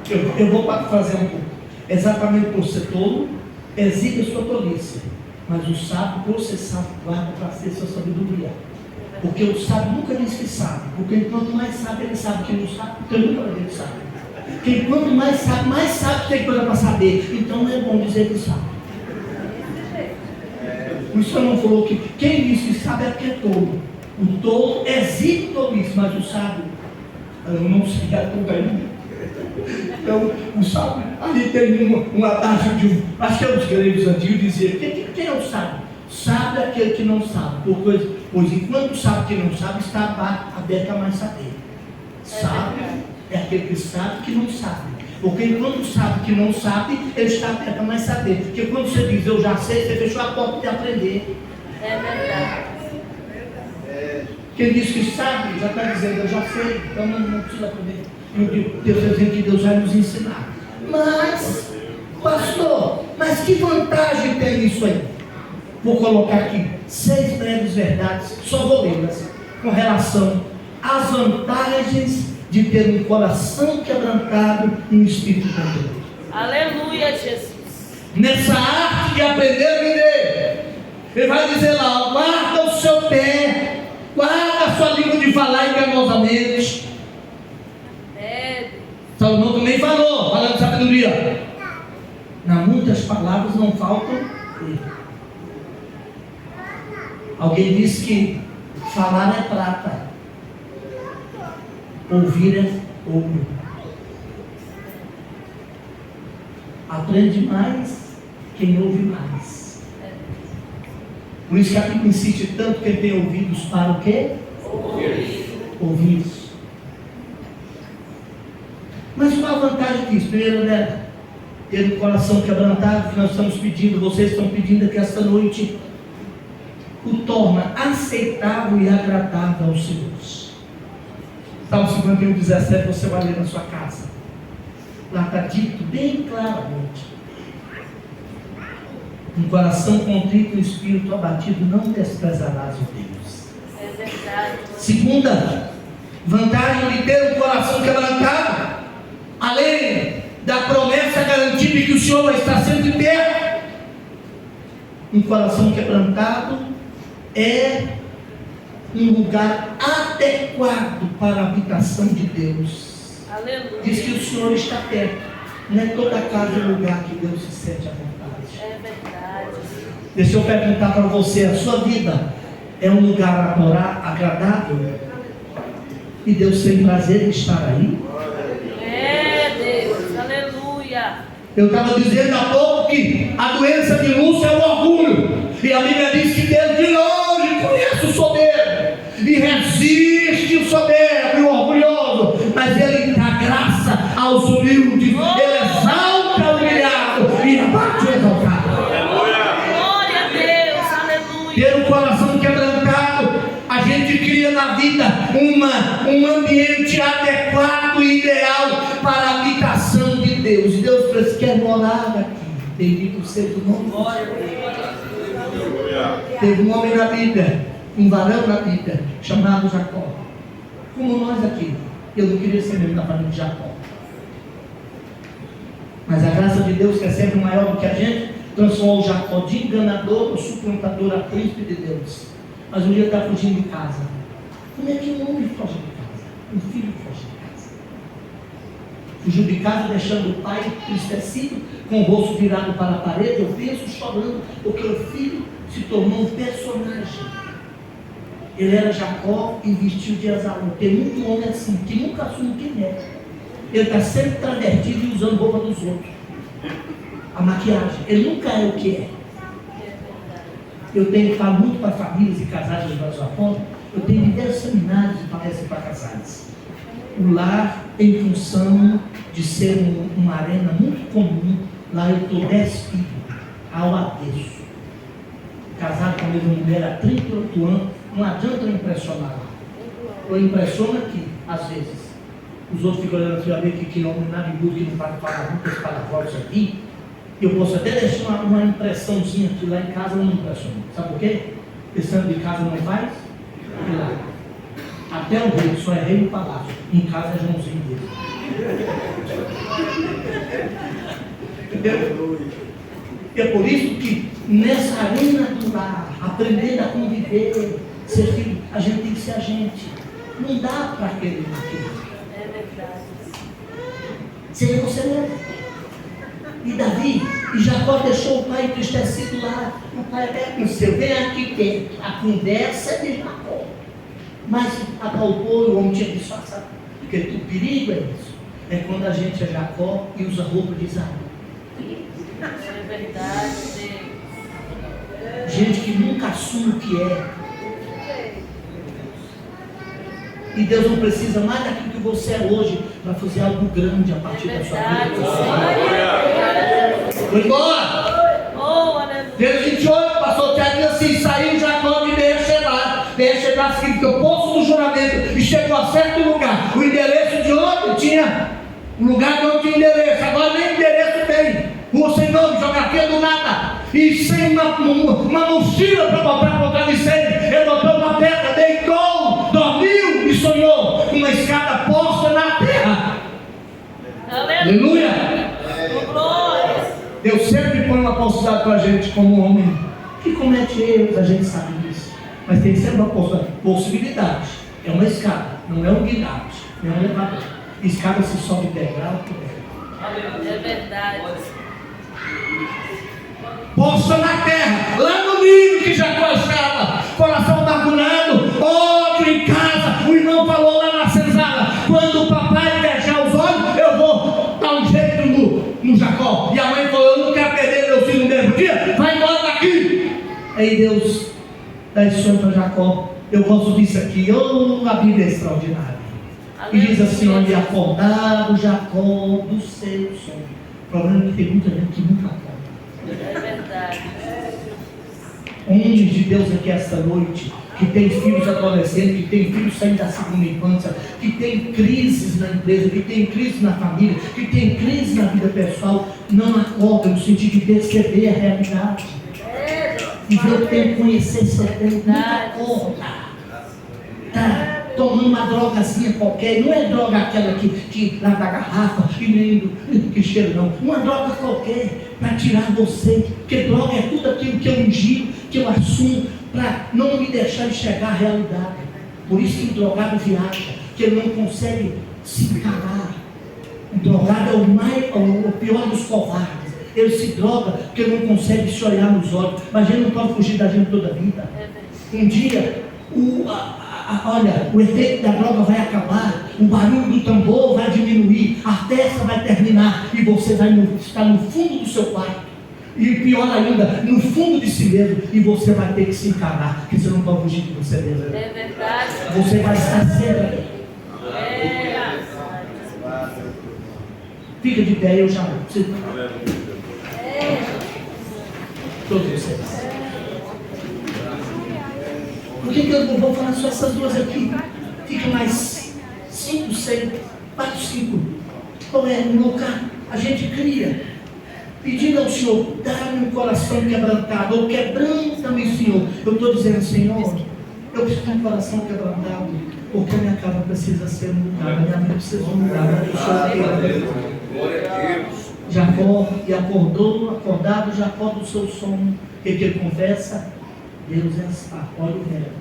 eu vou fazer um pouco, exatamente por ser tolo, exibe a sua tolice, mas o sábio, por ser sábio, guarda para ser sua sabedoria. Porque o sábio nunca diz que sabe, porque quanto mais sabe, ele sabe. Quem não sabe, porque nunca vai dizer que sabe. Quem quanto mais sabe que tem coisa para saber. Então não é bom dizer que sabe. O Senhor não falou que quem diz que sabe é porque é tolo. O tolo exibe tolice, mas o sábio, eu não sei, é tudo aí. Então, o sábio, ali tem um adágio de um, acho que é os gregos antigos, dizia, quem é o sábio? Sábio é aquele que não sabe, pois enquanto o sábio que não sabe, está aberto a mais saber. Sábio é aquele que sabe que não sabe. Porque enquanto sabe que não sabe, ele está aberto a mais saber. Porque quando você diz eu já sei, você fechou a porta de aprender.
É verdade.
Quem diz que sabe, já está dizendo eu já sei, então não precisa aprender. Eu digo, Deus dizendo que Deus vai nos ensinar. Mas, pastor, mas que vantagem tem nisso aí? Vou colocar aqui 6 breves verdades, só vou lê-las, com relação às vantagens de ter um coração quebrantado e um espírito contrito.
Aleluia, Jesus.
Nessa arte de aprender a viver, ele vai dizer lá, guarda o seu pé, guarda a sua língua de falar enganosamente. Salomão também falou, falando de sabedoria. Nas muitas palavras não faltam erro. Alguém disse que falar é prata, ouvir é ouro. Aprende mais quem ouve mais. Por isso que a Bíblia insiste tanto que tem ouvidos para o quê? Ouvir. Mas qual a vantagem disso? Primeiro, né? Ter um coração quebrantado, que nós estamos pedindo, vocês estão pedindo aqui esta noite, o torna aceitável e agradável aos Senhores. Salmo 51, 17, você vai ler na sua casa. Lá está dito bem claramente: um coração contrito e um espírito abatido não desprezarás o Deus.
É verdade.
Segunda vantagem de ter um coração quebrantado, além da promessa garantida que o Senhor vai estar sempre perto, um coração quebrantado é um lugar adequado para a habitação de Deus.
Aleluia.
Diz que o Senhor está perto. Não é toda casa e lugar que Deus se sente à vontade.
É verdade.
Deixa eu perguntar para você, a sua vida é um lugar agradável? E Deus tem prazer em estar aí?
É Deus, aleluia.
Eu estava dizendo há pouco que a doença de Lúcia é o orgulho. E a Bíblia diz que Deus de longe conhece o soberbo e resiste o soberbo e o orgulhoso, mas Ele dá graça aos humildes, Ele exalta o humilhado e abate o exaltado.
Glória a Deus, aleluia.
Ter um coração quebrantado, a gente cria na vida um ambiente adequado e ideal para a habitação de Deus. Deus quer morar aqui. Bendito seja o nome. Glória a Deus. Teve um homem na Bíblia, um varão na Bíblia, chamado Jacó, como nós aqui. Eu não queria ser membro da família de Jacó, mas a graça de Deus, que é sempre maior do que a gente, transformou Jacó de enganador, suplantador a príncipe de Deus. Mas um dia está fugindo de casa. Como é que um homem foge de casa? Um filho foge de casa. Fugiu de casa deixando o pai entristecido, com o rosto virado para a parede, eu penso chorando, porque o filho se tornou um personagem. Ele era Jacó e vestiu de Esaú. Tem muito homem assim, que nunca assume quem é. Ele está sempre travestido e usando roupa dos outros. A maquiagem. Ele nunca é o que é. Eu tenho falado muito para famílias e casais do Brasil afora. Eu tenho diversos seminários e palestras para casais. O lar, em função de ser uma arena muito comum, lá eu estou despido ao avesso. Casado com a mesma mulher há 38 anos, não adianta eu impressionar lá. Eu impressiono aqui, às vezes. Os outros ficam olhando assim, a ver que homem nada de que não pode falar muitas palavras aqui. Eu posso até deixar uma impressãozinha que lá em casa eu não impressiono. Sabe por quê? Pensando de casa não faz? E lá. Até o rei, só é rei no palácio. Em casa é Joãozinho dele. Entendeu? E é por isso que nessa arena do lar, aprendendo a conviver, ser filho, a gente tem que ser a gente. Não dá para aquele aquilo.
É verdade.
Seja você mesmo. E Davi, e Jacó deixou o pai entristecido lá. O pai até pensou, vem aqui ter a conversa de Jacó. Mas apalpou e o homem tinha disfarçado. Porque o perigo é isso. é quando a gente é Jacó e usa roupa de Isaú.
É verdade, Deus.
Gente que nunca assume o que é. E Deus não precisa mais daquilo que você é hoje para fazer algo grande a partir da sua vida. Foi embora.
Oh, aleluia.
Verso 28, pastor Tiago diz assim: saiu Jacó de Beersheba. Beersheba significa o poço do juramento, e chegou a certo lugar. O endereço de onde tinha, o lugar de onde tinha endereço, agora nem endereço tem. Rua sem nome, geografia do nada. E sem uma mochila para botar para travesseiro, ele botou uma pedra, deitou, dormiu e sonhou com uma escada posta na terra. Aleluia!
Glória!
Deus sempre põe uma possibilidade para a gente, como homem que comete erros, a gente sabe disso. Mas tem sempre uma possibilidade. É uma escada, não é um guindaste, não é um elevador. Escada se sobe degrau por degrau.
É verdade.
Posta na terra, lá no nível que Jacó estava, coração amargurado, ódio em casa. O irmão falou lá na senzala: quando o papai fechar os olhos, eu vou dar um jeito no Jacó. E a mãe falou: eu não quero perder meu filho no mesmo dia, vai embora daqui. Aí Deus dá esse sonho para Jacó. Eu gosto disso aqui, a Bíblia é extraordinária. E diz assim: onde acordado Jacó do seu sonho. O problema é que tem muita gente que nunca acorda.
É verdade.
Homens de Deus aqui esta noite, que tem filhos adolescentes, que tem filhos saindo da segunda infância, que tem crises na empresa, que tem crises na família, que tem crises na vida pessoal, não acorda no sentido de perceber a realidade. E ver o tempo, conhecer seu tempo, nunca acorda. Tá tomando uma drogazinha qualquer, não é droga aquela que lá da garrafa e nem que cheiro não, uma droga qualquer para tirar você, porque droga é tudo aquilo que eu ingiro, que eu assumo para não me deixar enxergar a realidade. Por isso que o drogado viaja, que ele não consegue se calar. O drogado é o pior dos covardes. Ele se droga porque ele não consegue se olhar nos olhos, mas ele não pode fugir da gente toda a vida. Um dia olha, o efeito da droga vai acabar, o barulho do tambor vai diminuir, a festa vai terminar e você vai estar no fundo do seu quarto, e pior ainda, no fundo de si mesmo, e você vai ter que se encarar, porque você não pode fugir de você mesmo.
É verdade.
Você vai estar sempre. Fica de pé, eu já vou. Todos vocês. Por que eu vou falar só essas duas aqui? Fica mais 5, 6, 4, 5. Qual é o lugar? A gente cria, pedindo ao Senhor: dá-me um coração quebrantado, ou quebranta-me, Senhor. Eu estou dizendo: Senhor, eu preciso de um coração quebrantado, porque a minha casa precisa ser mudada, a minha vida precisa mudar.
Glória a Deus.
Jacó, e acordado Jacó do seu sono, que ele confessa: Deus está, olha o verbo,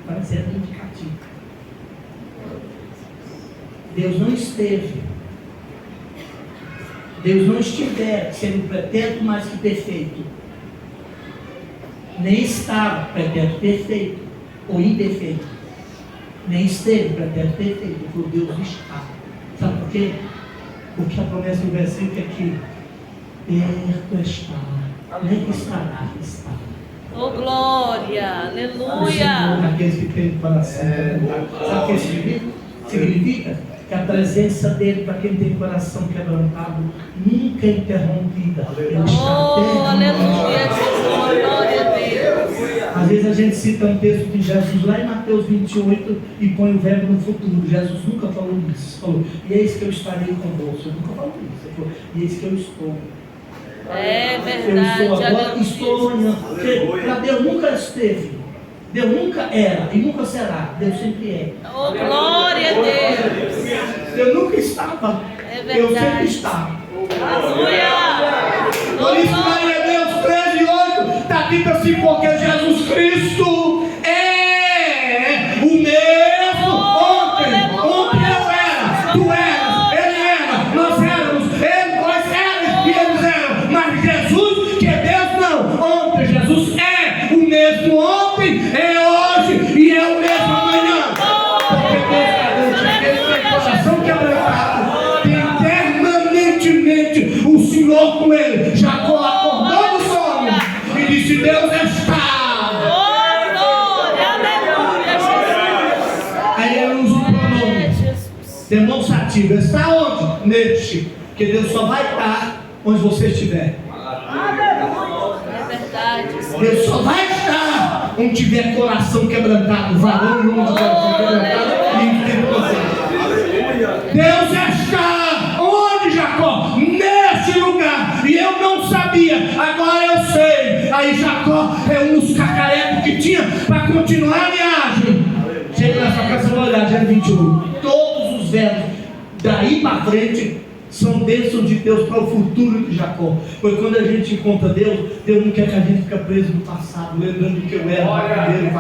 parecendo indicativo. Deus não esteve, Deus não estiver sendo pretérito mais que perfeito, nem estava pretérito perfeito ou imperfeito, nem esteve pretérito perfeito, porque Deus está. Sabe por quê? Porque a promessa do versículo é que perto está, nem que estará, está.
Oh, glória, aleluia.
Aqueles que têm coração. Sabe o que significa? Que a presença dele, para quem tem coração quebrantado, nunca é interrompida. Ele está
Oh, aleluia, Jesus, glória a Deus.
Às vezes a gente cita um texto de Jesus lá em Mateus 28 e põe o verbo no futuro. Jesus nunca falou isso. Falou: e eis que eu estarei convosco. Ele nunca falou isso. Ele falou: e eis que eu estou.
É verdade.
Eu estou agora, estou amanhã. Para Deus nunca esteve, Deus nunca era e nunca será. Deus sempre é.
Oh, glória a Deus.
Deus nunca estava.
É
Deus sempre
verdade.
está.
Aleluia.
Por isso, Maria, Deus 13:8 está dito assim: porque Jesus Cristo é o mesmo ontem. Ontem eu era, tu eras, ele era, nós éramos, nós éramos e eles eram. Mas Jesus, que é Deus, não. Ontem Jesus é o mesmo ontem, é hoje e é o mesmo amanhã. Porque Deus, aquele tem coração quebrantado, tem Senhor com ele. Jacó acordou do sono e disse: Deus está.
Oh, glória, aleluia, Jesus.
Aí ele usa o pronome demonstrativo. Está onde? Neste. Porque Deus só vai estar onde você estiver.
É verdade, Senhor.
Deus só vai estar onde tiver coração quebrantado, varão e homem de coração quebrantado e tem poder. Deus está onde, Jacó? Nesse lugar. E eu não sabia, agora eu sei. Aí Jacó reúne os cacarecos que tinha para continuar a viagem. Chega na sua casa, você vai olhar, Gênesis 21. Todos os verbos daí para frente são bênçãos de Deus para o futuro de Jacó. Porque quando a gente encontra Deus, Deus não quer que a gente fique preso no passado, lembrando do que eu era primeiro,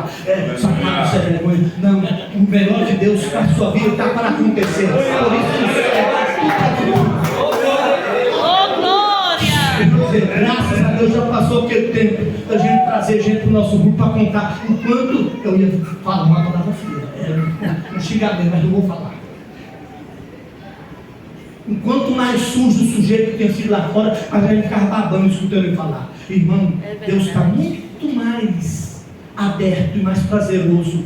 sacado, sem vergonha. Não, o melhor de Deus para a sua vida está para acontecer. Por isso
Oh, glória.
graças a Deus já passou aquele tempo da gente trazer gente para o nosso grupo para contar o quanto eu ia falar uma palavra feia. Não xingamento, mas não vou falar. Enquanto mais sujo o sujeito que tem sido lá fora, a gente ficava babando escutando ele falar. Irmão, Deus está muito mais aberto e mais prazeroso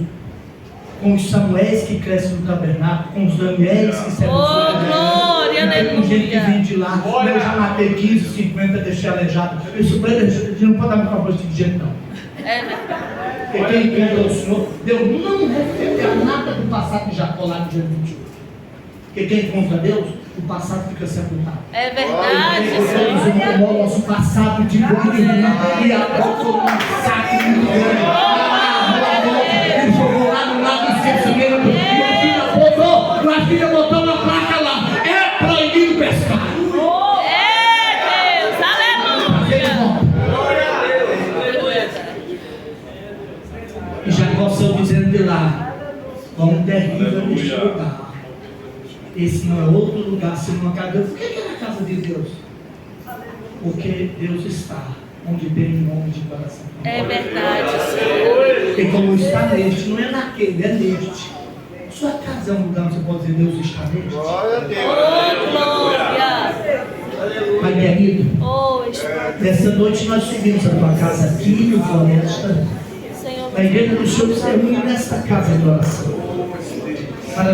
com os Samuéis que crescem no tabernáculo, com os Daniéis que servem no
glória,
tabernáculo, com gente que vem de lá. Eu já matei 15, 50, deixei aleijado. Isso a gente não pode dar muito favor de gente, não.
É verdade.
Porque quem encontra o Senhor, Deus não refere nada do passado de Jacó lá no dia 21. Porque quem encontra Deus, o passado fica sepultado.
É verdade,
Deus
Senhor.
incomoda o nosso passado de bom e ruim e agora foi um massacre muito grande. Ele jogou lá no lado do esquecimento e a filha botou uma placa lá: é proibido pescar.
É Deus, aleluia.
E Jacó saiu dizendo de lá: quão terrível neste lugar. Esse não é outro lugar senão a casa de Deus. Por que é na casa de Deus? Porque Deus está onde tem um homem de coração.
É verdade, Senhor.
E como está neste, não é naquele, é neste. Sua casa é um lugar onde você pode dizer: Deus está neste.
Oh, glória.
Pai querido,
Oh, Espírito.
nessa noite nós subimos a tua casa aqui no Floresta.
Senhor.
A igreja do Senhor se reúne nesta casa de oração.